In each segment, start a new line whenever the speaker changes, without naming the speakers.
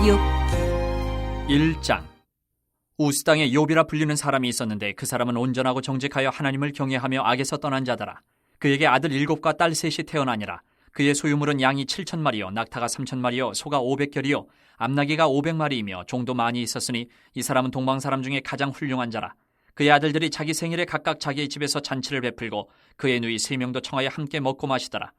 욥기
1장. 우스 땅에 욥이라 불리는 사람이 있었는데 그 사람은 온전하고 정직하여 하나님을 경외하며 악에서 떠난 자더라. 그에게 아들 7과 딸 3이 태어나니라. 그의 소유물은 양이 7,000마리요 낙타가 3,000마리요 소가 500결이요 암나귀가 500마리이며 종도 많이 있었으니 이 사람은 동방 사람 중에 가장 훌륭한 자라. 그의 아들들이 자기 생일에 각각 자기의 집에서 잔치를 베풀고 그의 누이 3명도 청하여 함께 먹고 마시더라.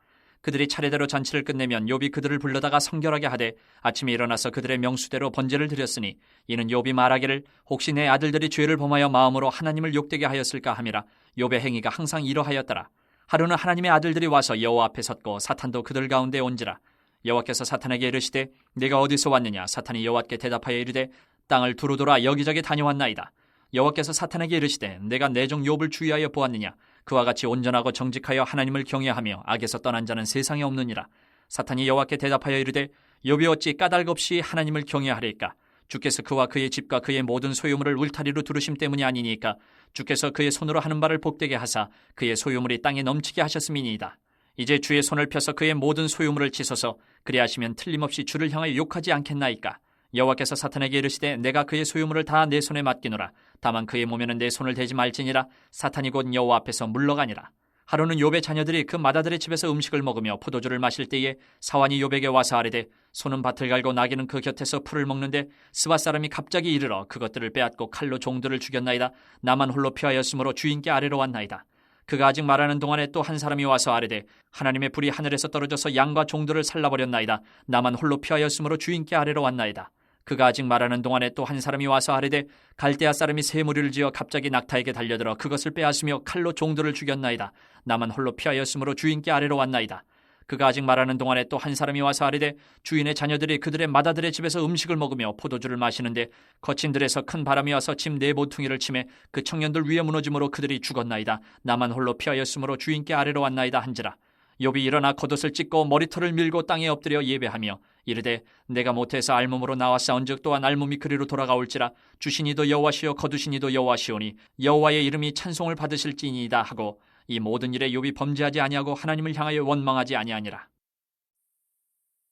그들이 차례대로 잔치를 끝내면 욥이 그들을 불러다가 성결하게 하되 아침에 일어나서 그들의 명수대로 번제를 드렸으니 이는 욥이 말하기를 혹시 내 아들들이 죄를 범하여 마음으로 하나님을 욕되게 하였을까 함이라. 욥의 행위가 항상 이러하였더라. 하루는 하나님의 아들들이 와서 여호와 앞에 섰고 사탄도 그들 가운데 온지라. 여호와께서 사탄에게 이르시되 네가 어디서 왔느냐. 사탄이 여호와께 대답하여 이르되 땅을 두루 돌아 여기저기 다녀왔나이다. 여호와께서 사탄에게 이르시되 내가 내 종 욥을 주의하여 보았느냐. 그와 같이 온전하고 정직하여 하나님을 경외하며 악에서 떠난 자는 세상에 없느니라. 사탄이 여호와께 대답하여 이르되 욥이 어찌 까닭 없이 하나님을 경외하리까. 주께서 그와 그의 집과 그의 모든 소유물을 울타리로 두르심 때문이 아니니까. 주께서 그의 손으로 하는 바를 복되게 하사 그의 소유물이 땅에 넘치게 하셨음이니이다. 이제 주의 손을 펴서 그의 모든 소유물을 치소서. 그리하시면 틀림없이 주를 향하여 욕하지 않겠나이까. 여호와께서 사탄에게 이르시되 내가 그의 소유물을 다 내 손에 맡기노라. 다만 그의 몸에는 내 손을 대지 말지니라. 사탄이 곧 여호와 앞에서 물러가니라. 하루는 욥의 자녀들이 그 맏아들의 집에서 음식을 먹으며 포도주를 마실 때에 사환이 욥에게 와서 아뢰되 소는 밭을 갈고 나귀는 그 곁에서 풀을 먹는데 스밧 사람이 갑자기 이르러 그것들을 빼앗고 칼로 종들을 죽였나이다. 나만 홀로 피하였으므로 주인께 아뢰러 왔나이다. 그가 아직 말하는 동안에 또 한 사람이 와서 아뢰되 하나님의 불이 하늘에서 떨어져서 양과 종들을 살라버렸나이다. 나만 홀로 피하였으므로 주인께 아뢰러 왔나이다. 그가 아직 말하는 동안에 또 한 사람이 와서 아뢰되 갈대아 사람이 새 무리를 지어 갑자기 낙타에게 달려들어 그것을 빼앗으며 칼로 종들을 죽였나이다. 나만 홀로 피하였으므로 주인께 아뢰러 왔나이다. 그가 아직 말하는 동안에 또 한 사람이 와서 아뢰되 주인의 자녀들이 그들의 맏아들의 집에서 음식을 먹으며 포도주를 마시는데 거친 들에서 큰 바람이 와서 집 네 모퉁이를 치매 그 청년들 위에 무너짐으로 그들이 죽었나이다. 나만 홀로 피하였으므로 주인께 아뢰러 왔나이다 한지라. 욥이 일어나 겉옷을 찢고 머리털을 밀고 땅에 엎드려 예배하며 이르되 내가 모태에서 알몸으로 나왔사온즉 또한 알몸이 그리로 돌아가올지라. 주시니도 여호와시요 거두시니도 여호와시오니 여호와의 이름이 찬송을 받으실지니이다 하고 이 모든 일에 욥이 범죄하지 아니하고 하나님을 향하여 원망하지 아니하니라.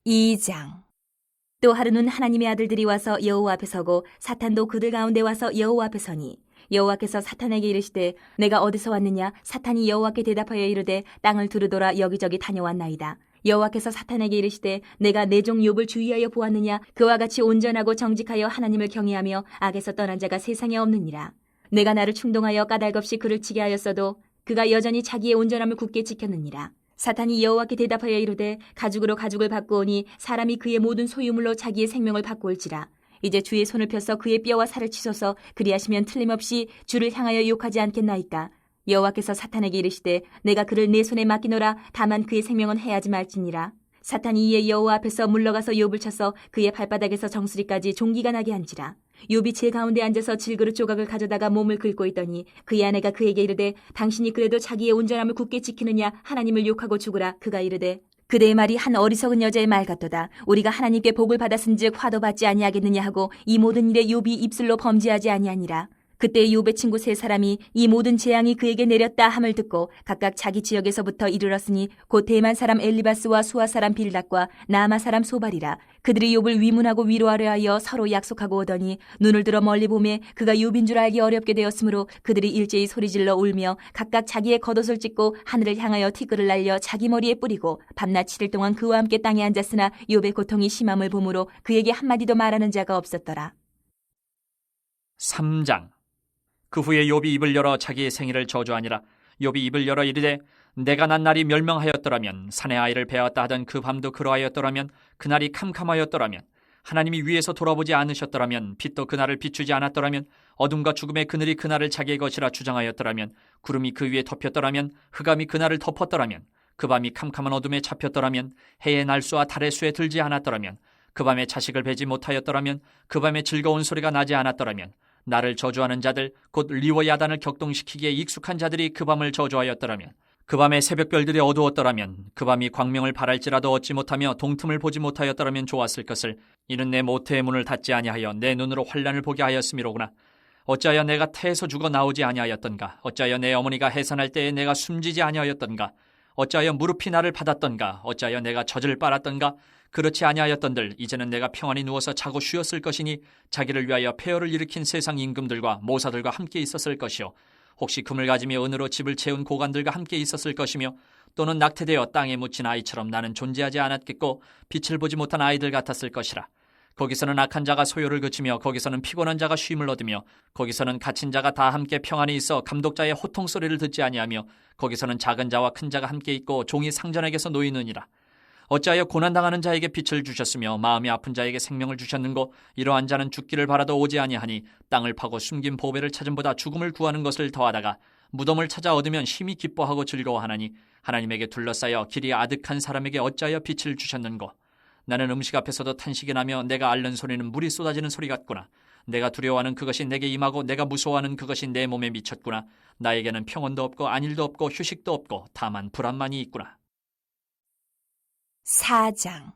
2장. 또 하루는 하나님의 아들들이 와서 여호와 앞에 서고 사탄도 그들 가운데 와서 여호와 앞에 서니 여호와께서 사탄에게 이르시되 내가 어디서 왔느냐. 사탄이 여호와께 대답하여 이르되 땅을 두루 돌아 여기저기 다녀왔나이다. 여호와께서 사탄에게 이르시되 내가 내 종 욥을 주의하여 보았느냐. 그와 같이 온전하고 정직하여 하나님을 경외하며 악에서 떠난 자가 세상에 없느니라. 내가 나를 충동하여 까닭 없이 그를 치게 하였어도 그가 여전히 자기의 온전함을 굳게 지켰느니라. 사탄이 여호와께 대답하여 이르되 가죽으로 가죽을 바꾸오니 사람이 그의 모든 소유물로 자기의 생명을 바꾸올지라. 이제 주의 손을 펴서 그의 뼈와 살을 치소서. 그리하시면 틀림없이 주를 향하여 욕하지 않겠나이까. 여호와께서 사탄에게 이르시되 내가 그를 내 손에 맡기노라. 다만 그의 생명은 해하지 말지니라. 사탄이 이에 여호와 앞에서 물러가서 욥을 쳐서 그의 발바닥에서 정수리까지 종기가 나게 한지라. 욥이 제 가운데 앉아서 질그릇 조각을 가져다가 몸을 긁고 있더니 그의 아내가 그에게 이르되 당신이 그래도 자기의 온전함을 굳게 지키느냐. 하나님을 욕하고 죽으라. 그가 이르되 그대의 말이 한 어리석은 여자의 말 같도다. 우리가 하나님께 복을 받았은즉 화도 받지 아니하겠느냐 하고 이 모든 일에 욥이 입술로 범죄하지 아니하니라. 그때 욥의 친구 세 사람이 이 모든 재앙이 그에게 내렸다 함을 듣고 각각 자기 지역에서부터 이르렀으니 곧 대만 사람 엘리바스와 수아 사람 빌닷과 나아마 사람 소발이라. 그들이 욥을 위문하고 위로하려 하여 서로 약속하고 오더니 눈을 들어 멀리 보매 그가 욥인 줄 알기 어렵게 되었으므로 그들이 일제히 소리질러 울며 각각 자기의 겉옷을 찢고 하늘을 향하여 티끌을 날려 자기 머리에 뿌리고 밤낮 7일 동안 그와 함께 땅에 앉았으나 욥의 고통이 심함을 보므로 그에게 한마디도 말하는 자가 없었더라.
3장. 그 후에 욥이 입을 열어 자기의 생일을 저주하니라. 욥이 입을 열어 이르되 내가 난 날이 멸망하였더라면 산의 아이를 베었다 하던 그 밤도 그러하였더라면 그날이 캄캄하였더라면 하나님이 위에서 돌아보지 않으셨더라면 빛도 그날을 비추지 않았더라면 어둠과 죽음의 그늘이 그날을 자기의 것이라 주장하였더라면 구름이 그 위에 덮였더라면 흑암이 그날을 덮었더라면 그 밤이 캄캄한 어둠에 잡혔더라면 해의 날수와 달의 수에 들지 않았더라면 그 밤에 자식을 베지 못하였더라면 그 밤에 즐거운 소리가 나지 않았더라면 나를 저주하는 자들 곧 리워 야단을 격동시키기에 익숙한 자들이 그 밤을 저주하였더라면 그 밤에 새벽별들이 어두웠더라면 그 밤이 광명을 바랄지라도 얻지 못하며 동틈을 보지 못하였더라면 좋았을 것을. 이는 내 모태의 문을 닫지 아니하여 내 눈으로 환난을 보게 하였음이로구나. 어찌하여 내가 태에서 죽어 나오지 아니하였던가. 어찌하여 내 어머니가 해산할 때에 내가 숨지지 아니하였던가. 어찌하여 무릎이 나를 받았던가. 어찌하여 내가 젖을 빨았던가. 그렇지 아니하였던들 이제는 내가 평안히 누워서 자고 쉬었을 것이니 자기를 위하여 폐허를 일으킨 세상 임금들과 모사들과 함께 있었을 것이요 혹시 금을 가지며 은으로 집을 채운 고관들과 함께 있었을 것이며 또는 낙태되어 땅에 묻힌 아이처럼 나는 존재하지 않았겠고 빛을 보지 못한 아이들 같았을 것이라. 거기서는 악한 자가 소요를 그치며 거기서는 피곤한 자가 쉼을 얻으며 거기서는 갇힌 자가 다 함께 평안히 있어 감독자의 호통 소리를 듣지 아니하며 거기서는 작은 자와 큰 자가 함께 있고 종이 상전에게서 놓이느니라. 어찌하여 고난당하는 자에게 빛을 주셨으며 마음이 아픈 자에게 생명을 주셨는고 이러한 자는 죽기를 바라도 오지 아니하니 땅을 파고 숨긴 보배를 찾음보다 죽음을 구하는 것을 더하다가 무덤을 찾아 얻으면 심히 기뻐하고 즐거워하나니 하나님에게 둘러싸여 길이 아득한 사람에게 어찌하여 빛을 주셨는고. 나는 음식 앞에서도 탄식이 나며 내가 앓는 소리는 물이 쏟아지는 소리 같구나. 내가 두려워하는 그것이 내게 임하고 내가 무서워하는 그것이 내 몸에 미쳤구나. 나에게는 평온도 없고 안일도 없고 휴식도 없고 다만 불안만이 있구나.
4장.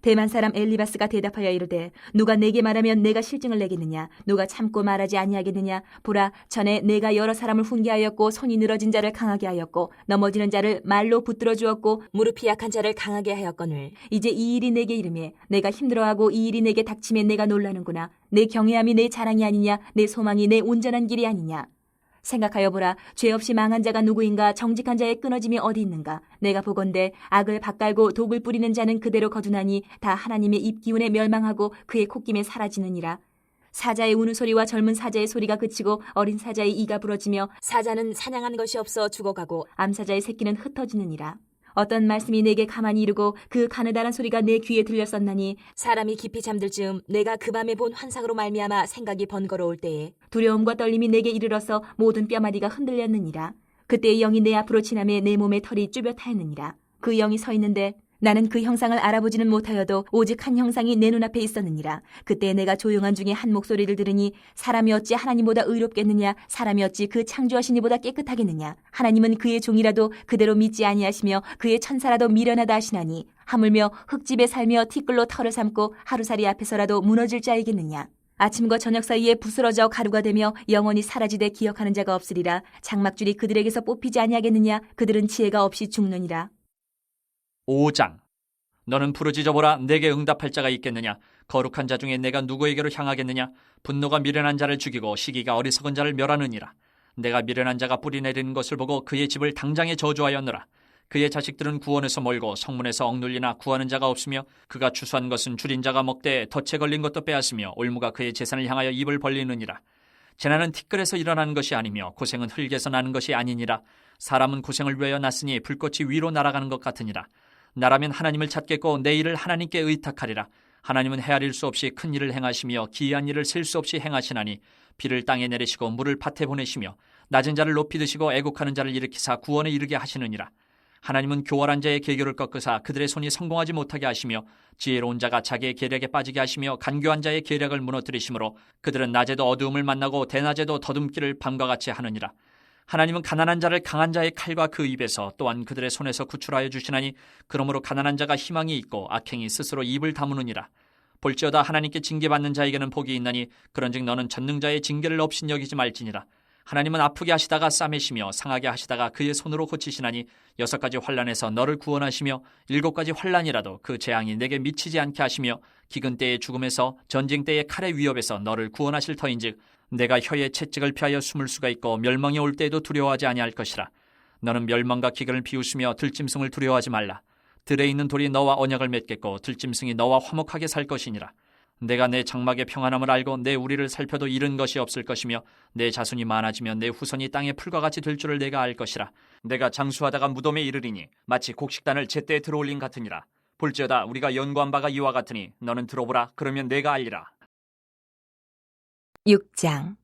대만 사람 엘리바스가 대답하여 이르되 누가 내게 말하면 내가 실증을 내겠느냐? 누가 참고 말하지 아니하겠느냐? 보라, 전에 내가 여러 사람을 훈계하였고 손이 늘어진 자를 강하게 하였고 넘어지는 자를 말로 붙들어 주었고 무릎이 약한 자를 강하게 하였거늘 이제 이 일이 내게 이르매 내가 힘들어하고 이 일이 내게 닥치매 내가 놀라는구나. 내 경외함이 내 자랑이 아니냐? 내 소망이 내 온전한 길이 아니냐? 생각하여 보라. 죄 없이 망한 자가 누구인가? 정직한 자의 끊어짐이 어디 있는가? 내가 보건대 악을 밭갈고 독을 뿌리는 자는 그대로 거두나니 다 하나님의 입기운에 멸망하고 그의 콧김에 사라지느니라. 사자의 우는 소리와 젊은 사자의 소리가 그치고 어린 사자의 이가 부러지며 사자는 사냥한 것이 없어 죽어가고 암사자의 새끼는 흩어지느니라. 어떤 말씀이 내게 가만히 이르고 그 가느다란 소리가 내 귀에 들렸었나니 사람이 깊이 잠들 즈음 내가 그 밤에 본 환상으로 말미암아 생각이 번거로울 때에 두려움과 떨림이 내게 이르러서 모든 뼈마디가 흔들렸느니라. 그때 영이 내 앞으로 지나매 내 몸에 털이 쭈뼛하였느니라. 그 영이 서 있는데 나는 그 형상을 알아보지는 못하여도 오직 한 형상이 내 눈앞에 있었느니라. 그때 내가 조용한 중에 한 목소리를 들으니 사람이 어찌 하나님보다 의롭겠느냐? 사람이 어찌 그 창조하신 이보다 깨끗하겠느냐? 하나님은 그의 종이라도 그대로 믿지 아니하시며 그의 천사라도 미련하다 하시나니 하물며 흙집에 살며 티끌로 털을 삼고 하루살이 앞에서라도 무너질 자이겠느냐? 아침과 저녁 사이에 부스러져 가루가 되며 영원히 사라지되 기억하는 자가 없으리라. 장막줄이 그들에게서 뽑히지 아니하겠느냐? 그들은 지혜가 없이 죽느니라.
5장. 너는 부르짖어 보라. 내게 응답할 자가 있겠느냐? 거룩한 자 중에 내가 누구에게로 향하겠느냐? 분노가 미련한 자를 죽이고 시기가 어리석은 자를 멸하느니라. 내가 미련한 자가 뿌리 내리는 것을 보고 그의 집을 당장에 저주하였노라. 그의 자식들은 구원에서 멀고 성문에서 억눌리나 구하는 자가 없으며 그가 추수한 것은 줄인 자가 먹되 덫에 걸린 것도 빼앗으며 올무가 그의 재산을 향하여 입을 벌리느니라. 재난은 티끌에서 일어나는 것이 아니며 고생은 흙에서 나는 것이 아니니라. 사람은 고생을 위하여 났으니 불꽃이 위로 날아가는 것 같으니라. 나라면 하나님을 찾겠고 내 일을 하나님께 의탁하리라. 하나님은 헤아릴 수 없이 큰 일을 행하시며 기이한 일을 셀 수 없이 행하시나니 비를 땅에 내리시고 물을 밭에 보내시며 낮은 자를 높이 드시고 애국하는 자를 일으키사 구원에 이르게 하시느니라. 하나님은 교활한 자의 계교를 꺾으사 그들의 손이 성공하지 못하게 하시며 지혜로운 자가 자기의 계략에 빠지게 하시며 간교한 자의 계략을 무너뜨리시므로 그들은 낮에도 어두움을 만나고 대낮에도 더듬기를 밤과 같이 하느니라. 하나님은 가난한 자를 강한 자의 칼과 그 입에서 또한 그들의 손에서 구출하여 주시나니 그러므로 가난한 자가 희망이 있고 악행이 스스로 입을 다무느니라. 볼지어다 하나님께 징계받는 자에게는 복이 있나니 그런즉 너는 전능자의 징계를 업신여기지 말지니라. 하나님은 아프게 하시다가 싸매시며 상하게 하시다가 그의 손으로 고치시나니 6가지 환난에서 너를 구원하시며 7가지 환난이라도 그 재앙이 내게 미치지 않게 하시며 기근 때의 죽음에서 전쟁 때의 칼의 위협에서 너를 구원하실 터인즉 내가 혀의 채찍을 피하여 숨을 수가 있고 멸망이 올 때에도 두려워하지 아니할 것이라. 너는 멸망과 기근을 비웃으며 들짐승을 두려워하지 말라. 들에 있는 돌이 너와 언약을 맺겠고 들짐승이 너와 화목하게 살 것이니라. 내가 내 장막의 평안함을 알고 내 우리를 살펴도 잃은 것이 없을 것이며 내 자손이 많아지면 내 후손이 땅의 풀과 같이 될 줄을 내가 알 것이라. 내가 장수하다가 무덤에 이르리니 마치 곡식단을 제때에 들어올린 같으니라. 볼지어다 우리가 연구한 바가 이와 같으니 너는 들어보라. 그러면 내가 알리라.
6장.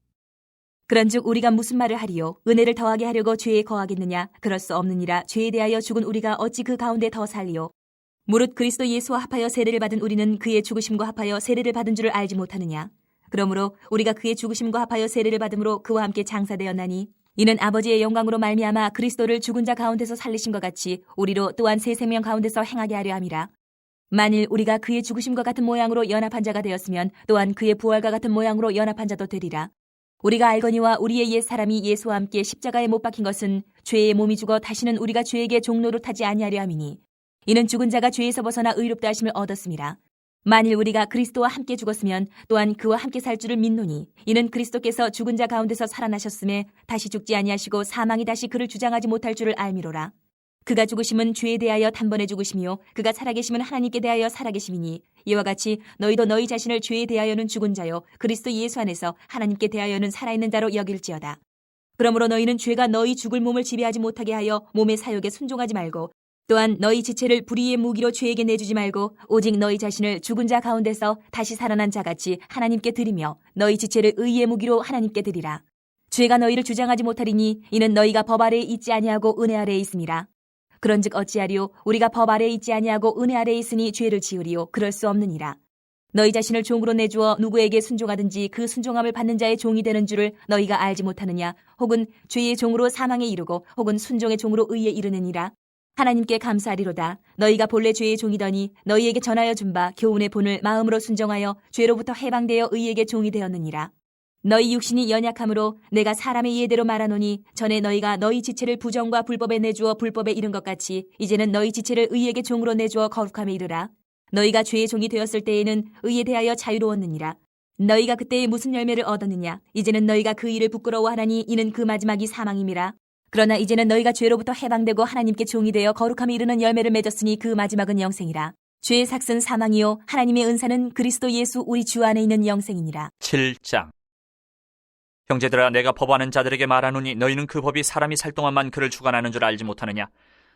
그런즉 우리가 무슨 말을 하리요? 은혜를 더하게 하려고 죄에 거하겠느냐? 그럴 수 없느니라. 죄에 대하여 죽은 우리가 어찌 그 가운데 더 살리요? 무릇 그리스도 예수와 합하여 세례를 받은 우리는 그의 죽으심과 합하여 세례를 받은 줄을 알지 못하느냐? 그러므로 우리가 그의 죽으심과 합하여 세례를 받음으로 그와 함께 장사되었나니 이는 아버지의 영광으로 말미암아 그리스도를 죽은 자 가운데서 살리신 것 같이 우리로 또한 새 생명 가운데서 행하게 하려 함이라. 만일 우리가 그의 죽으심과 같은 모양으로 연합한 자가 되었으면 또한 그의 부활과 같은 모양으로 연합한 자도 되리라. 우리가 알거니와 우리의 옛 사람이 예수와 함께 십자가에 못 박힌 것은 죄의 몸이 죽어 다시는 우리가 죄에게 종노릇하지 아니하려 함이니 이는 죽은 자가 죄에서 벗어나 의롭다 하심을 얻었습니다. 만일 우리가 그리스도와 함께 죽었으면 또한 그와 함께 살 줄을 믿노니 이는 그리스도께서 죽은 자 가운데서 살아나셨음에 다시 죽지 아니하시고 사망이 다시 그를 주장하지 못할 줄을 알미로라. 그가 죽으심은 죄에 대하여 단번에 죽으심이요 그가 살아계심은 하나님께 대하여 살아계심이니 이와 같이 너희도 너희 자신을 죄에 대하여는 죽은 자요 그리스도 예수 안에서 하나님께 대하여는 살아있는 자로 여길지어다. 그러므로 너희는 죄가 너희 죽을 몸을 지배하지 못하게 하여 몸의 사욕에 순종하지 말고 또한 너희 지체를 불의의 무기로 죄에게 내주지 말고 오직 너희 자신을 죽은 자 가운데서 다시 살아난 자같이 하나님께 드리며 너희 지체를 의의 무기로 하나님께 드리라. 죄가 너희를 주장하지 못하리니 이는 너희가 법 아래에 있지 아니하고 은혜 아래에 있음이라. 그런즉 어찌하리요 우리가 법 아래에 있지 아니하고 은혜 아래에 있으니 죄를 지으리요 그럴 수 없느니라. 너희 자신을 종으로 내주어 누구에게 순종하든지 그 순종함을 받는 자의 종이 되는 줄을 너희가 알지 못하느냐. 혹은 죄의 종으로 사망에 이르고 혹은 순종의 종으로 의에 이르느니라. 하나님께 감사하리로다. 너희가 본래 죄의 종이더니 너희에게 전하여 준 바 교훈의 본을 마음으로 순종하여 죄로부터 해방되어 의에게 종이 되었느니라. 너희 육신이 연약함으로 내가 사람의 이해대로 말하노니 전에 너희가 너희 지체를 부정과 불법에 내주어 불법에 이른 것 같이 이제는 너희 지체를 의에게 종으로 내주어 거룩함에 이르라. 너희가 죄의 종이 되었을 때에는 의에 대하여 자유로웠느니라. 너희가 그때에 무슨 열매를 얻었느냐. 이제는 너희가 그 일을 부끄러워하나니 이는 그 마지막이 사망임이라. 그러나 이제는 너희가 죄로부터 해방되고 하나님께 종이 되어 거룩함에 이르는 열매를 맺었으니 그 마지막은 영생이라. 죄의 삭은 사망이요 하나님의 은사는 그리스도 예수 우리 주 안에 있는 영생이니라.
7장. 형제들아, 내가 법하는 자들에게 말하노니 너희는 그 법이 사람이 살 동안만 그를 주관하는 줄 알지 못하느냐.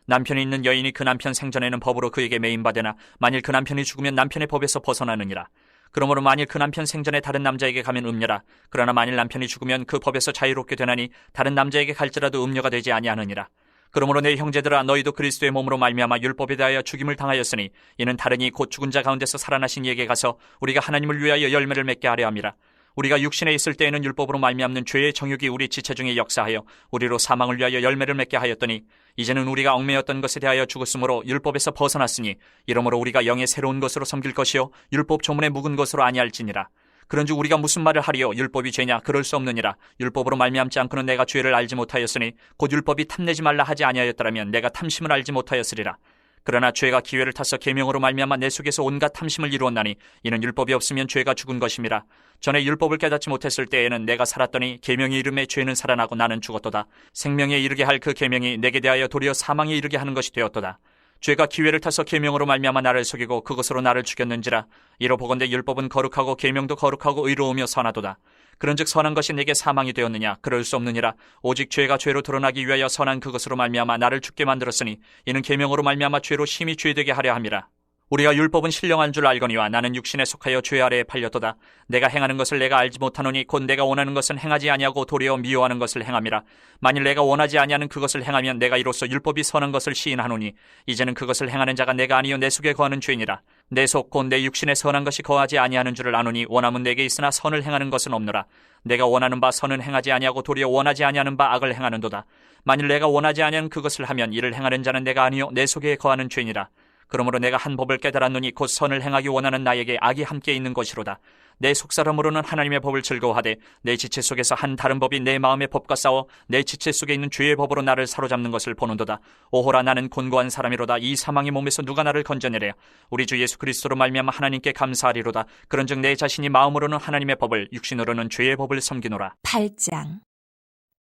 남편이 있는 여인이 그 남편 생전에는 법으로 그에게 매인받으나 만일 그 남편이 죽으면 남편의 법에서 벗어나느니라. 그러므로 만일 그 남편 생전에 다른 남자에게 가면 음녀라. 그러나 만일 남편이 죽으면 그 법에서 자유롭게 되나니 다른 남자에게 갈지라도 음녀가 되지 아니하느니라. 그러므로 내 형제들아, 너희도 그리스도의 몸으로 말미암아 율법에 대하여 죽임을 당하였으니 이는 다른이 곧 죽은 자 가운데서 살아나신 이에게 가서 우리가 하나님을 위하여 열매를 맺게 하려 함이라. 우리가 육신에 있을 때에는 율법으로 말미암는 죄의 정욕이 우리 지체 중에 역사하여 우리로 사망을 위하여 열매를 맺게 하였더니 이제는 우리가 얽매였던 것에 대하여 죽었으므로 율법에서 벗어났으니 이러므로 우리가 영의 새로운 것으로 섬길 것이요 율법 조문에 묵은 것으로 아니할지니라. 그런즉 우리가 무슨 말을 하리요? 율법이 죄냐? 그럴 수 없느니라. 율법으로 말미암지 않고는 내가 죄를 알지 못하였으니 곧 율법이 탐내지 말라 하지 아니하였더라면 내가 탐심을 알지 못하였으리라. 그러나 죄가 기회를 타서 계명으로 말미암아 내 속에서 온갖 탐심을 이루었나니 이는 율법이 없으면 죄가 죽은 것임이라. 전에 율법을 깨닫지 못했을 때에는 내가 살았더니 계명의 이름에 죄는 살아나고 나는 죽었도다. 생명에 이르게 할 그 계명이 내게 대하여 도리어 사망에 이르게 하는 것이 되었도다. 죄가 기회를 타서 계명으로 말미암아 나를 속이고 그것으로 나를 죽였는지라. 이로 보건대 율법은 거룩하고 계명도 거룩하고 의로우며 선하도다. 그런즉 선한 것이 내게 사망이 되었느냐? 그럴 수 없느니라. 오직 죄가 죄로 드러나기 위하여 선한 그것으로 말미암아 나를 죽게 만들었으니 이는 계명으로 말미암아 죄로 심히 죄되게 하려 함이라. 우리가 율법은 신령한 줄 알거니와 나는 육신에 속하여 죄 아래에 팔렸도다. 내가 행하는 것을 내가 알지 못하노니 곧 내가 원하는 것은 행하지 아니하고 도리어 미워하는 것을 행함이라. 만일 내가 원하지 아니하는 그것을 행하면 내가 이로써 율법이 선한 것을 시인하노니 이제는 그것을 행하는 자가 내가 아니요 내 속에 거하는 죄니라. 내 속 곧 내 육신에 선한 것이 거하지 아니하는 줄을 아노니 원함은 내게 있으나 선을 행하는 것은 없노라. 내가 원하는 바 선은 행하지 아니하고 도리어 원하지 아니하는 바 악을 행하는도다. 만일 내가 원하지 아니하는 그것을 하면 이를 행하는 자는 내가 아니요 내 속에 거하는 죄니라. 그러므로 내가 한 법을 깨달았노니 곧 선을 행하기 원하는 나에게 악이 함께 있는 것이로다. 내 속사람으로는 하나님의 법을 즐거워하되 내 지체 속에서 한 다른 법이 내 마음의 법과 싸워 내 지체 속에 있는 죄의 법으로 나를 사로잡는 것을 보는도다. 오호라, 나는 곤고한 사람이로다. 이 사망의 몸에서 누가 나를 건져내랴. 우리 주 예수 그리스도로 말미암아 하나님께 감사하리로다. 그런즉 내 자신이 마음으로는 하나님의 법을 육신으로는 죄의 법을 섬기노라.
8장.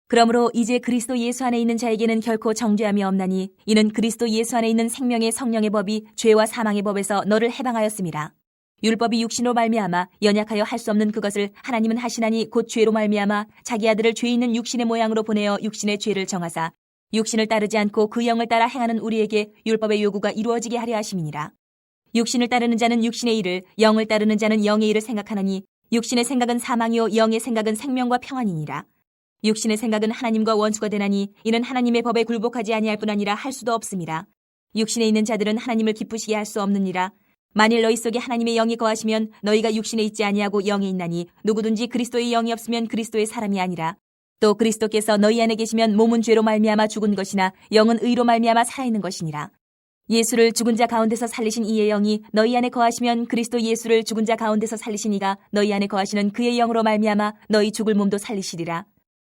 그러므로 이제 그리스도 예수 안에 있는 자에게는 결코 정죄함이 없나니 이는 그리스도 예수 안에 있는 생명의 성령의 법이 죄와 사망의 법에서 너를 해방하였음이라. 율법이 육신으로 말미암아 연약하여 할 수 없는 그것을 하나님은 하시나니 곧 죄로 말미암아 자기 아들을 죄 있는 육신의 모양으로 보내어 육신의 죄를 정하사 육신을 따르지 않고 그 영을 따라 행하는 우리에게 율법의 요구가 이루어지게 하려 하심이니라. 육신을 따르는 자는 육신의 일을, 영을 따르는 자는 영의 일을 생각하나니 육신의 생각은 사망이요 영의 생각은 생명과 평안이니라. 육신의 생각은 하나님과 원수가 되나니 이는 하나님의 법에 굴복하지 아니할 뿐 아니라 할 수도 없음이라. 육신에 있는 자들은 하나님을 기쁘시게 할 수 없느니라. 만일 너희 속에 하나님의 영이 거하시면 너희가 육신에 있지 아니하고 영에 있나니 누구든지 그리스도의 영이 없으면 그리스도의 사람이 아니라. 또 그리스도께서 너희 안에 계시면 몸은 죄로 말미암아 죽은 것이나 영은 의로 말미암아 살아있는 것이니라. 예수를 죽은 자 가운데서 살리신 이의 영이 너희 안에 거하시면 그리스도 예수를 죽은 자 가운데서 살리신 이가 너희 안에 거하시는 그의 영으로 말미암아 너희 죽을 몸도 살리시리라.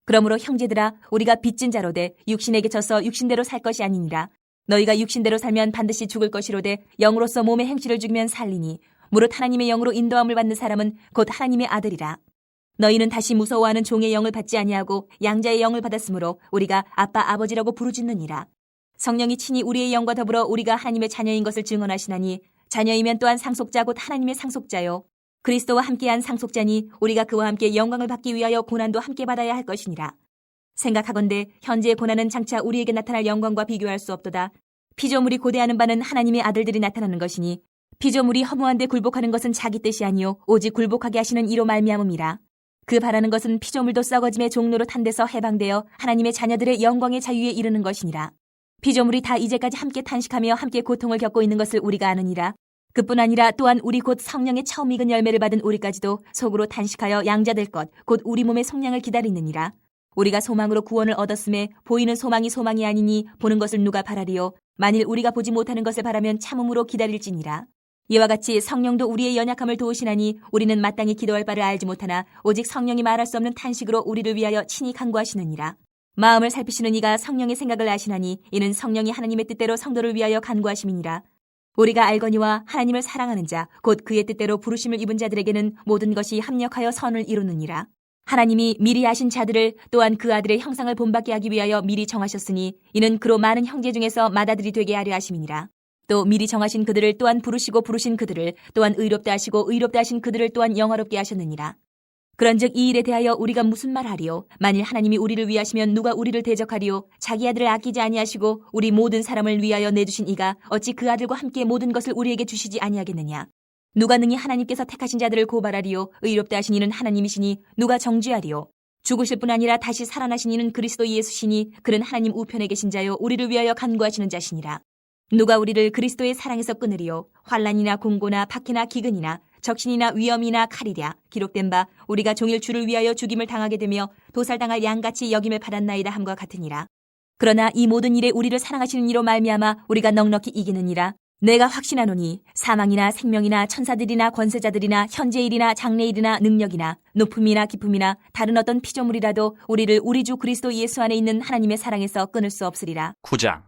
그러므로 형제들아, 우리가 빚진 자로 돼 육신에게 져서 육신대로 살 것이 아니니라. 너희가 육신대로 살면 반드시 죽을 것이로되 영으로서 몸의 행실을 죽이면 살리니 무릇 하나님의 영으로 인도함을 받는 사람은 곧 하나님의 아들이라. 너희는 다시 무서워하는 종의 영을 받지 아니하고 양자의 영을 받았으므로 우리가 아빠 아버지라고 부르짖느니라. 성령이 친히 우리의 영과 더불어 우리가 하나님의 자녀인 것을 증언하시나니 자녀이면 또한 상속자 곧 하나님의 상속자요 그리스도와 함께한 상속자니 우리가 그와 함께 영광을 받기 위하여 고난도 함께 받아야 할 것이니라. 생각하건대 현재의 고난은 장차 우리에게 나타날 영광과 비교할 수 없도다. 피조물이 고대하는 바는 하나님의 아들들이 나타나는 것이니 피조물이 허무한 데 굴복하는 것은 자기 뜻이 아니요 오직 굴복하게 하시는 이로 말미암음이라. 그 바라는 것은 피조물도 썩어짐의 종로로 탄 데서 해방되어 하나님의 자녀들의 영광의 자유에 이르는 것이니라. 피조물이 다 이제까지 함께 탄식하며 함께 고통을 겪고 있는 것을 우리가 아느니라. 그뿐 아니라 또한 우리 곧 성령의 처음 익은 열매를 받은 우리까지도 속으로 탄식하여 양자될 것 곧 우리 몸의 속량을 기다리느니라. 우리가 소망으로 구원을 얻었음에 보이는 소망이 소망이 아니니 보는 것을 누가 바라리요. 만일 우리가 보지 못하는 것을 바라면 참음으로 기다릴지니라. 이와 같이 성령도 우리의 연약함을 도우시나니 우리는 마땅히 기도할 바를 알지 못하나 오직 성령이 말할 수 없는 탄식으로 우리를 위하여 친히 간구하시느니라. 마음을 살피시는 이가 성령의 생각을 아시나니 이는 성령이 하나님의 뜻대로 성도를 위하여 간구하심이니라. 우리가 알거니와 하나님을 사랑하는 자 곧 그의 뜻대로 부르심을 입은 자들에게는 모든 것이 합력하여 선을 이루느니라. 하나님이 미리 아신 자들을 또한 그 아들의 형상을 본받게 하기 위하여 미리 정하셨으니 이는 그로 많은 형제 중에서 맏아들이 되게 하려 하심이니라. 또 미리 정하신 그들을 또한 부르시고 부르신 그들을 또한 의롭다 하시고 의롭다 하신 그들을 또한 영화롭게 하셨느니라. 그런즉 이 일에 대하여 우리가 무슨 말하리요? 만일 하나님이 우리를 위하시면 누가 우리를 대적하리요? 자기 아들을 아끼지 아니하시고 우리 모든 사람을 위하여 내주신 이가 어찌 그 아들과 함께 모든 것을 우리에게 주시지 아니하겠느냐? 누가 능히 하나님께서 택하신 자들을 고발하리요? 의롭다 하신 이는 하나님이시니 누가 정죄하리요? 죽으실 뿐 아니라 다시 살아나신 이는 그리스도 예수시니 그는 하나님 우편에 계신 자요 우리를 위하여 간구하시는 자시니라. 누가 우리를 그리스도의 사랑에서 끊으리요? 환난이나 공고나 박해나 기근이나 적신이나 위험이나 칼이랴. 기록된 바 우리가 종일 주를 위하여 죽임을 당하게 되며 도살당할 양같이 여김을 받았나이다 함과 같으니라. 그러나 이 모든 일에 우리를 사랑하시는 이로 말미암아 우리가 넉넉히 이기느니라. 내가 확신하노니 사망이나 생명이나 천사들이나 권세자들이나 현재일이나 장래일이나 능력이나 높음이나 깊음이나 다른 어떤 피조물이라도 우리를 우리 주 그리스도 예수 안에 있는 하나님의 사랑에서 끊을 수 없으리라.
9장.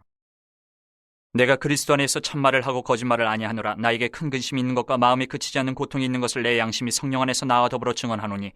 내가 그리스도 안에서 참말을 하고 거짓말을 아니하노라. 나에게 큰 근심이 있는 것과 마음에 그치지 않는 고통이 있는 것을 내 양심이 성령 안에서 나와 더불어 증언하노니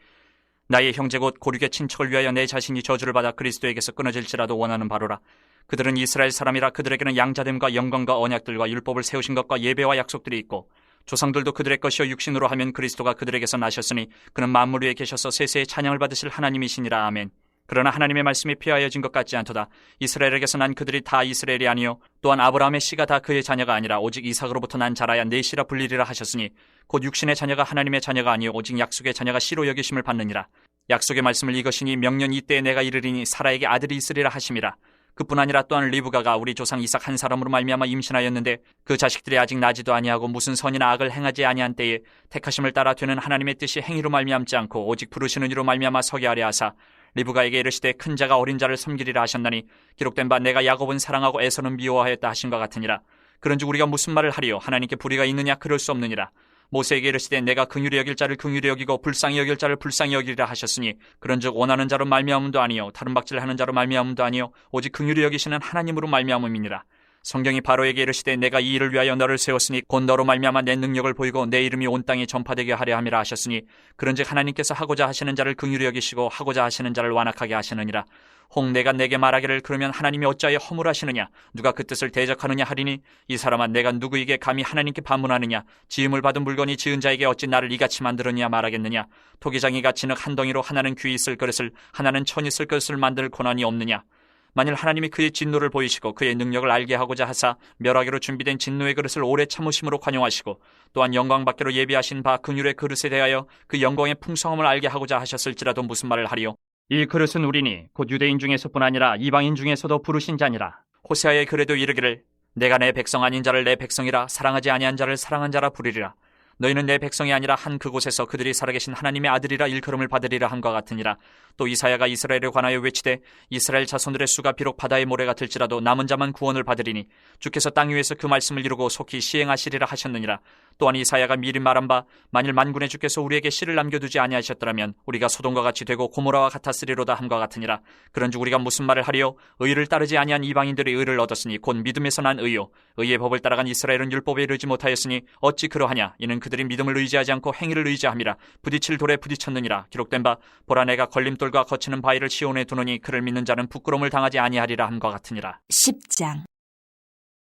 나의 형제 곧 고륙의 친척을 위하여 내 자신이 저주를 받아 그리스도에게서 끊어질지라도 원하는 바로라. 그들은 이스라엘 사람이라. 그들에게는 양자됨과 영광과 언약들과 율법을 세우신 것과 예배와 약속들이 있고 조상들도 그들의 것이요 육신으로 하면 그리스도가 그들에게서 나셨으니 그는 만물 위에 계셔서 세세의 찬양을 받으실 하나님이시니라. 아멘. 그러나 하나님의 말씀이 폐하여진 것 같지 않도다. 이스라엘에게서 난 그들이 다 이스라엘이 아니요 또한 아브라함의 씨가 다 그의 자녀가 아니라 오직 이삭으로부터 난 자라야 내 씨라 불리리라 하셨으니 곧 육신의 자녀가 하나님의 자녀가 아니요 오직 약속의 자녀가 씨로 여기심을 받느니라. 약속의 말씀을 이것이니 명년 이때에 내가 이르리니 사라에게 아들이 있으리라 하심이라. 그뿐 아니라 또한 리브가가 우리 조상 이삭 한 사람으로 말미암아 임신하였는데 그 자식들이 아직 나지도 아니하고 무슨 선이나 악을 행하지 아니한 때에 택하심을 따라 되는 하나님의 뜻이 행위로 말미암지 않고 오직 부르시는 이로 말미암아 서게 하려 하사 리브가에게 이르시되 큰 자가 어린 자를 섬기리라 하셨나니 기록된 바 내가 야곱은 사랑하고 에서는 미워하였다 하신 것 같으니라. 그런즉 우리가 무슨 말을 하리요? 하나님께 불의가 있느냐? 그럴 수 없느니라. 모세에게 이르시되 내가 긍휼히 여길 자를 긍휼히 여기고 불쌍히 여길 자를 불쌍히 여기리라 하셨으니 그런즉 원하는 자로 말미암음도 아니요 다른 박질하는 자로 말미암음도 아니요 오직 긍휼히 여기시는 하나님으로 말미암음이니라. 성경이 바로에게 이르시되 내가 이 일을 위하여 너를 세웠으니 곧 너로 말미암아 내 능력을 보이고 내 이름이 온 땅에 전파되게 하려 함이라 하셨으니 그런즉 하나님께서 하고자 하시는 자를 긍휼히 여기시고 하고자 하시는 자를 완악하게 하시느니라. 혹 내가 내게 말하기를 그러면 하나님이 어찌하여 허물하시느냐? 누가 그 뜻을 대적하느냐 하리니 이 사람아 내가 누구에게 감히 하나님께 반문하느냐? 지음을 받은 물건이 지은 자에게 어찌 나를 이같이 만들었냐 말하겠느냐? 토기장이가 진흙 한 덩이로 하나는 귀 있을 그릇을 하나는 천 있을 그릇을 만들 권한이 없느냐? 만일 하나님이 그의 진노를 보이시고 그의 능력을 알게 하고자 하사 멸하기로 준비된 진노의 그릇을 오래 참으심으로 관용하시고 또한 영광 받기로 예비하신 바 긍휼의 그릇에 대하여 그 영광의 풍성함을 알게 하고자 하셨을지라도 무슨 말을 하리요? 이 그릇은 우리니 곧 유대인 중에서뿐 아니라 이방인 중에서도 부르신 자니라. 호세아의 글에도 이르기를 내가 내 백성 아닌 자를 내 백성이라 사랑하지 아니한 자를 사랑한 자라 부르리라. 너희는 내 백성이 아니라 한 그곳에서 그들이 살아계신 하나님의 아들이라 일컬음을 받으리라 한것 같으니라. 또 이사야가 이스라엘에 관하여 외치되 이스라엘 자손들의 수가 비록 바다의 모래 같을지라도 남은 자만 구원을 받으리니 주께서 땅 위에서 그 말씀을 이루고 속히 시행하시리라 하셨느니라. 또한 이사야가 미리 말한 바 만일 만군의 주께서 우리에게 씨를 남겨두지 아니하셨더라면 우리가 소돔과 같이 되고 고모라와 같았으리로다 함과 같으니라. 그런즉 우리가 무슨 말을 하리요? 의를 따르지 아니한 이방인들이 의를 얻었으니 곧 믿음에서 난 의요. 의의 법을 따라간 이스라엘은 율법에 이르지 못하였으니 어찌 그러하냐? 이는 그들이 믿음을 의지하지 않고 행위를 의지함이라. 부딪힐 돌에 부딪혔느니라. 기록된 바 보라 내가 걸림돌과 거치는 바위를 시온에 두노니 그를 믿는 자는 부끄러움을 당하지 아니하리라 함과 같으니라.
10장.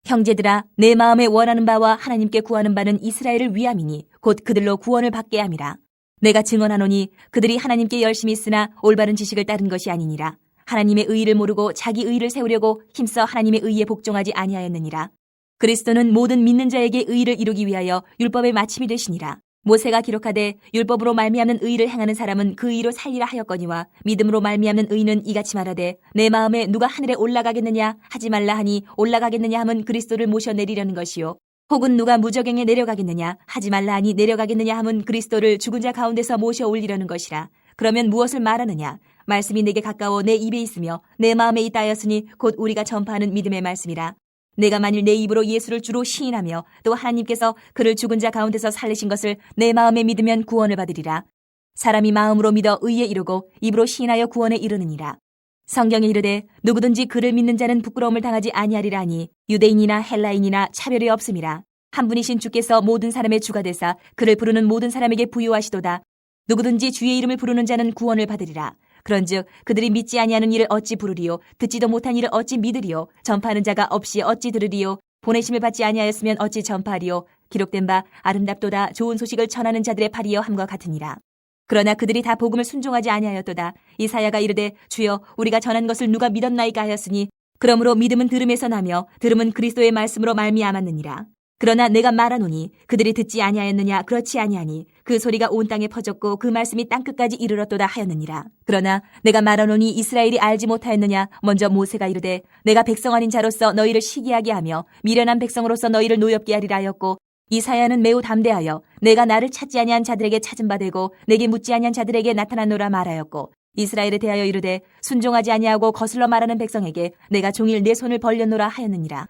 형제들아, 내 마음에 원하는 바와 하나님께 구하는 바는 이스라엘을 위함이니 곧 그들로 구원을 받게 함이라. 내가 증언하노니 그들이 하나님께 열심히 쓰나 올바른 지식을 따른 것이 아니니라. 하나님의 의의를 모르고 자기 의의를 세우려고 힘써 하나님의 의의에 복종하지 아니하였느니라. 그리스도는 모든 믿는 자에게 의의를 이루기 위하여 율법의 마침이 되시니라. 모세가 기록하되 율법으로 말미암는 의의를 행하는 사람은 그 의로 살리라 하였거니와 믿음으로 말미암는 의는 이같이 말하되 내 마음에 누가 하늘에 올라가겠느냐 하지 말라 하니 올라가겠느냐 함은 그리스도를 모셔 내리려는 것이요 혹은 누가 무저갱에 내려가겠느냐 하지 말라 하니 내려가겠느냐 함은 그리스도를 죽은 자 가운데서 모셔 올리려는 것이라. 그러면 무엇을 말하느냐? 말씀이 내게 가까워 내 입에 있으며 내 마음에 있다 하였으니 곧 우리가 전파하는 믿음의 말씀이라. 내가 만일 내 입으로 예수를 주로 시인하며 또 하나님께서 그를 죽은 자 가운데서 살리신 것을 내 마음에 믿으면 구원을 받으리라. 사람이 마음으로 믿어 의에 이르고 입으로 시인하여 구원에 이르느니라. 성경에 이르되 누구든지 그를 믿는 자는 부끄러움을 당하지 아니하리라 하니 유대인이나 헬라인이나 차별이 없음이라. 한 분이신 주께서 모든 사람의 주가 되사 그를 부르는 모든 사람에게 부유하시도다. 누구든지 주의 이름을 부르는 자는 구원을 받으리라. 그런즉 그들이 믿지 아니하는 일을 어찌 부르리요? 듣지도 못한 일을 어찌 믿으리요? 전파하는 자가 없이 어찌 들으리요? 보내심을 받지 아니하였으면 어찌 전파하리요? 기록된 바 아름답도다 좋은 소식을 전하는 자들의 팔이여 함과 같으니라. 그러나 그들이 다 복음을 순종하지 아니하였도다. 이사야가 이르되 주여 우리가 전한 것을 누가 믿었나이까 하였으니 그러므로 믿음은 들음에서 나며 들음은 그리스도의 말씀으로 말미암았느니라. 그러나 내가 말하노니 그들이 듣지 아니하였느냐? 그렇지 아니하니 그 소리가 온 땅에 퍼졌고 그 말씀이 땅끝까지 이르렀도다 하였느니라. 그러나 내가 말하노니 이스라엘이 알지 못하였느냐? 먼저 모세가 이르되 내가 백성 아닌 자로서 너희를 시기하게 하며 미련한 백성으로서 너희를 노엽게 하리라 하였고 이사야는 매우 담대하여 내가 나를 찾지 아니한 자들에게 찾은 바 되고 내게 묻지 아니한 자들에게 나타났노라 말하였고 이스라엘에 대하여 이르되 순종하지 아니하고 거슬러 말하는 백성에게 내가 종일 내 손을 벌렸노라 하였느니라.